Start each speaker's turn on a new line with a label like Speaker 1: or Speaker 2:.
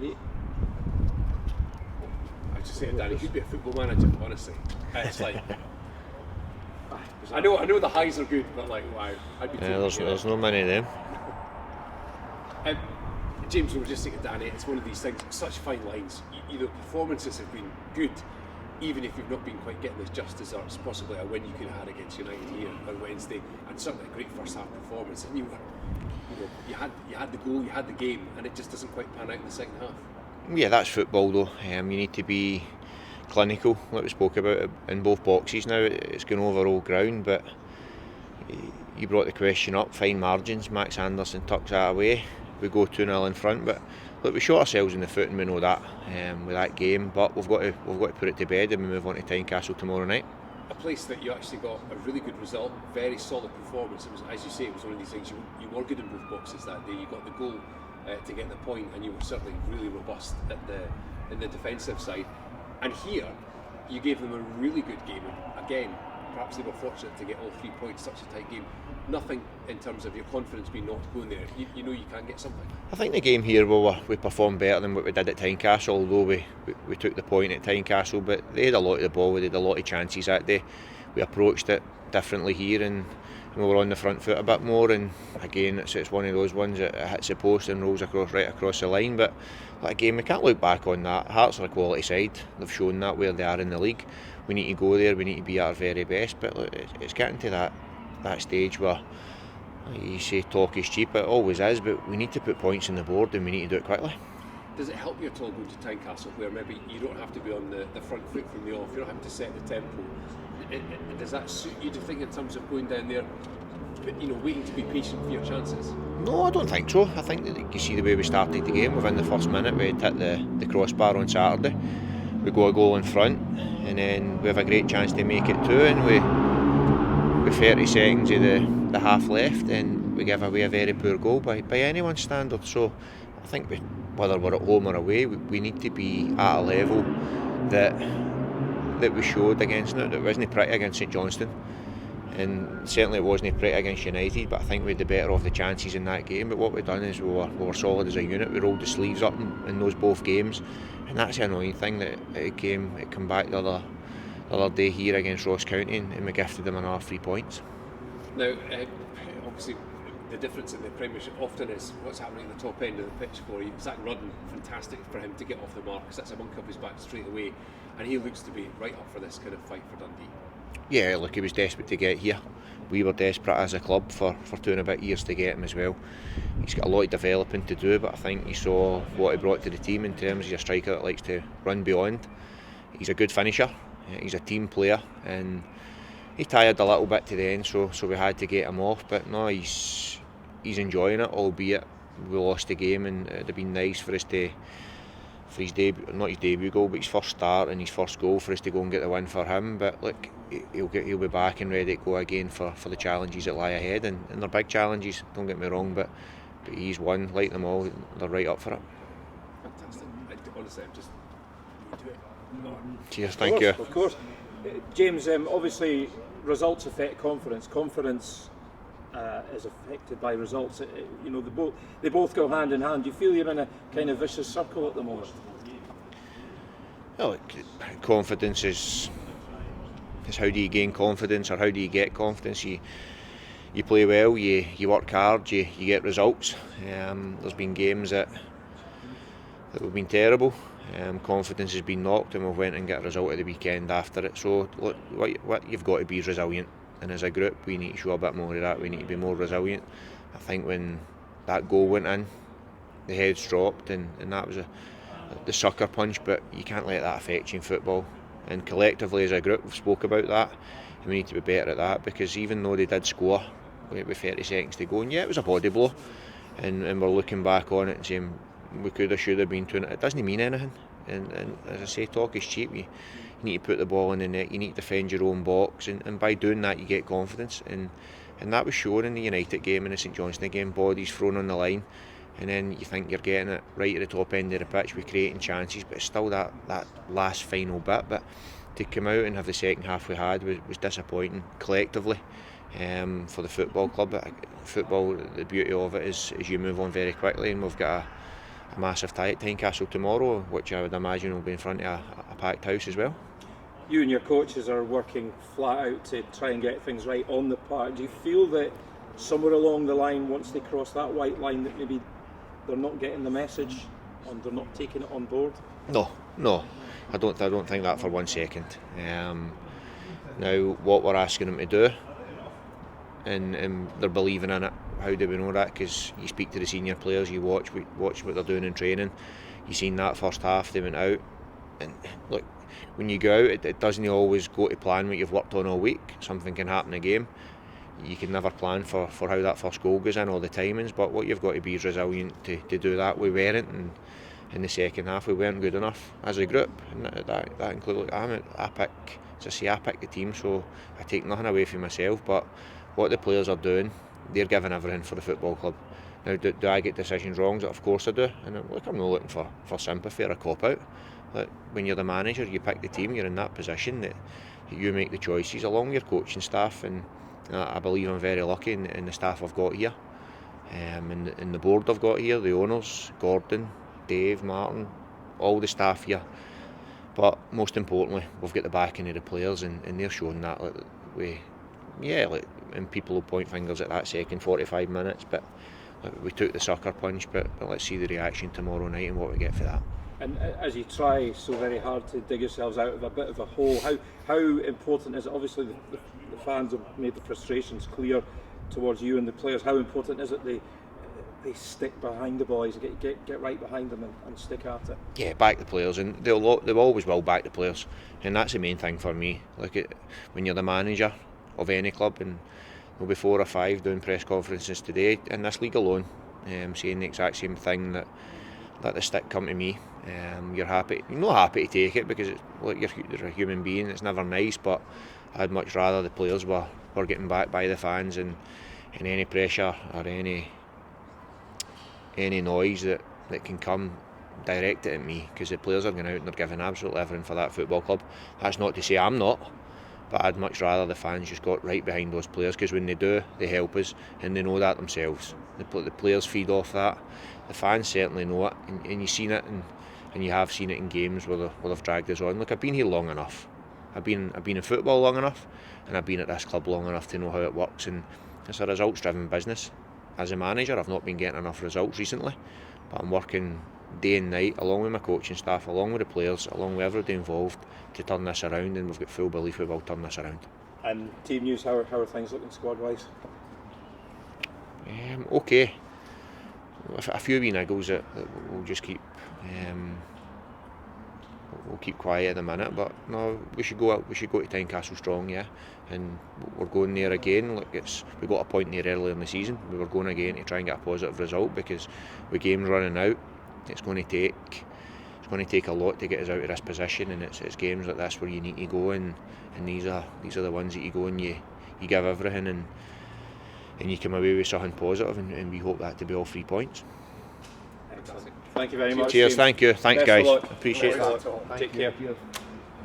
Speaker 1: I was just saying, Danny, he'd be a football manager, honestly. It's like, I know the highs are good, but like, wow, I'd be.
Speaker 2: There's no many of them.
Speaker 1: James, we were just saying to Danny, it's one of these things, such fine lines. Either performances have been good, even if you've not been quite getting as just as possibly a win you could have had against United here on Wednesday, and certainly a great first half performance. And you had the goal, you had the game, and it just doesn't quite pan out in the second half.
Speaker 2: Yeah, that's football though. You need to be clinical, like we spoke about in both boxes now. It's going over old ground, but you brought the question up, fine margins. Max Anderson tucks that away. We go 2-0 in front, but look, we shot ourselves in the foot, and we know that with that game. But we've got to put it to bed, and we move on to Tynecastle tomorrow night.
Speaker 1: A place that you actually got a really good result, very solid performance. It was, as you say, it was one of these things. You were good in both boxes that day. You got the goal to get the point, and you were certainly really robust in the defensive side. And here, you gave them a really good game. Again, perhaps they were fortunate to get all 3 points, such a tight game. Nothing in terms of your confidence being knocked going there. You know you can get something.
Speaker 2: I think the game here, we performed better than what we did at Tynecastle, although we took the point at Tynecastle, but they had a lot of the ball, we had a lot of chances that day. We approached it differently here, and we were on the front foot a bit more, and again it's one of those ones that hits the post and rolls right across the line. But again, we can't look back on that. Hearts are a quality side, they've shown that where they are in the league. We need to go there, we need to be at our very best, but look, it's getting to that stage where you say talk is cheap, it always is, but we need to put points on the board and we need to do it quickly.
Speaker 1: Does it help you at all going to Tynecastle, where maybe you don't have to be on the front foot from the off, you don't have to set the tempo? Does that suit you, do you think, in terms of going down there, waiting to be patient for your chances?
Speaker 2: No, I don't think so. I think that you see the way we started the game. Within the first minute we hit the crossbar on Saturday, we go a goal in front, and then we have a great chance to make it two, and with 30 seconds of the half left, and we give away a very poor goal by anyone's standard. So I think whether we're at home or away, we need to be at a level that we showed against it. It wasn't pretty against St Johnstone, and certainly it wasn't pretty against United, but I think we had the better of the chances in that game. But what we've done is we were solid as a unit. We rolled the sleeves up in those both games, and that's the annoying thing, that it came back the other day here against Ross County, and we gifted them another 3 points.
Speaker 1: Now, obviously, the difference in the Premiership often is what's happening at the top end of the pitch for you. Zach Rudden, fantastic for him to get off the mark, because that's a monk off his back straight away, and he looks to be right up for this kind of fight for Dundee.
Speaker 2: Yeah, look, he was desperate to get here. We were desperate as a club for 2 and a bit years to get him as well. He's got a lot of developing to do, but I think you saw what he brought to the team in terms of a striker that likes to run beyond. He's a good finisher, he's a team player, and he tired a little bit to the end, so we had to get him off. But no, he's enjoying it, albeit we lost the game, and it'd have been nice for us to, for his debut, not his debut goal, but his first start and his first goal, for us to go and get the win for him. But look, he'll be back and ready to go again for the challenges that lie ahead, and they're big challenges, don't get me wrong, but he's one, like them all, they're right up for it.
Speaker 1: Fantastic. Honestly, I'm just do it.
Speaker 2: Cheers, thank you.
Speaker 3: Of course. James, obviously results affect confidence. Confidence is affected by results. They both go hand in hand. Do you feel you're in a kind of vicious circle at the moment?
Speaker 2: Well, confidence is how do you gain confidence, or how do you get confidence? You play well, you work hard, you get results. There's been games that have been terrible. Confidence has been knocked, and we went and got a result at the weekend after it. So look, what you've got to be is resilient, and as a group we need to show a bit more of that. We need to be more resilient. I think when that goal went in, the heads dropped, and that was the sucker punch, but you can't let that affect you in football. And collectively as a group we've spoke about that, and we need to be better at that, because even though they did score with 30 seconds to go, and yeah, it was a body blow, and we're looking back on it and saying we could have, should have been doing it. It doesn't mean anything, and as I say, talk is cheap. You need to put the ball in the net, you need to defend your own box, and by doing that you get confidence, and that was shown in the United game and the St Johnstone game. Bodies thrown on the line, and then you think you're getting it right at the top end of the pitch with creating chances, but it's still that last final bit. But to come out and have the second half we had was disappointing collectively for the football club. Football, the beauty of it is you move on very quickly, and we've got massive tie at Tynecastle tomorrow, which I would imagine will be in front of a packed house as well.
Speaker 3: You and your coaches are working flat out to try and get things right on the park. Do you feel that somewhere along the line, once they cross that white line, that maybe they're not getting the message and they're not taking it on board?
Speaker 2: No, I don't think that for 1 second. Now, what we're asking them to do, and they're believing in it. How do we know that? Because you speak to the senior players, you watch what they're doing in training. You seen that first half, they went out, and look, when you go out, it doesn't always go to plan what you've worked on all week. Something can happen in a game. You can never plan for how that first goal goes in or the timings, but what you've got to be is resilient to do that. We weren't, and in the second half we weren't good enough as a group, and that includes, I pick the team, so I take nothing away from myself, but what the players are doing, they're giving everything for the football club. Now, do I get decisions wrong? Of course I do, and I'm not looking for sympathy or a cop-out. When you're the manager, you pick the team, you're in that position that you make the choices along with your coaching staff, and I believe I'm very lucky in the staff I've got here, and the board I've got here, the owners, Gordon, Dave, Martin, all the staff here. But most importantly, we've got the backing of the players, and they're showing that. And people will point fingers at that second 45 minutes, but we took the sucker punch, but let's see the reaction tomorrow night and what we get for that.
Speaker 3: And as you try so very hard to dig yourselves out of a bit of a hole, how important is it? Obviously the fans have made the frustrations clear towards you and the players. How important is it they stick behind the boys, get right behind them and stick at it?
Speaker 2: Yeah, back the players, and they always will back the players, and that's the main thing for me. When you're the manager of any club, and there'll be 4 or 5 doing press conferences today in this league alone, saying the exact same thing, that let the stick come to me. You're not happy to take it, because you're a human being. It's never nice, but I'd much rather the players were getting backed by the fans, and any pressure or any noise that can come directed at me, because the players are going out and they're giving absolutely everything for that football club. That's not to say I'm not, but I'd much rather the fans just got right behind those players, because when they do, they help us, and they know that themselves. The players feed off that. The fans certainly know it, and you've seen it, and you have seen it in games where they've dragged us on. Look, I've been here long enough. I've been in football long enough, and I've been at this club long enough to know how it works, and it's a results-driven business. As a manager, I've not been getting enough results recently, but I'm working day and night along with my coaching staff, along with the players, along with everybody involved, to turn this around, and we've got full belief we will turn this around.
Speaker 3: And team news, how are things looking squad-wise?
Speaker 2: Okay. A few wee niggles that we'll just keep we'll keep quiet at the minute, but no, we should go to Tynecastle strong, yeah, and we're going there again. We got a point there earlier in the season. We were going again to try and get a positive result, because with games running out, it's going to take a lot to get us out of this position, and it's games like this where you need to go, and these are the ones that you go and you give everything, and you come away with something positive, and we hope that to be all 3 points.
Speaker 3: Excellent. Thank you very much.
Speaker 2: Cheers, thank you. Thanks, guys.
Speaker 3: Best of luck.
Speaker 2: Appreciate that.
Speaker 3: Take care.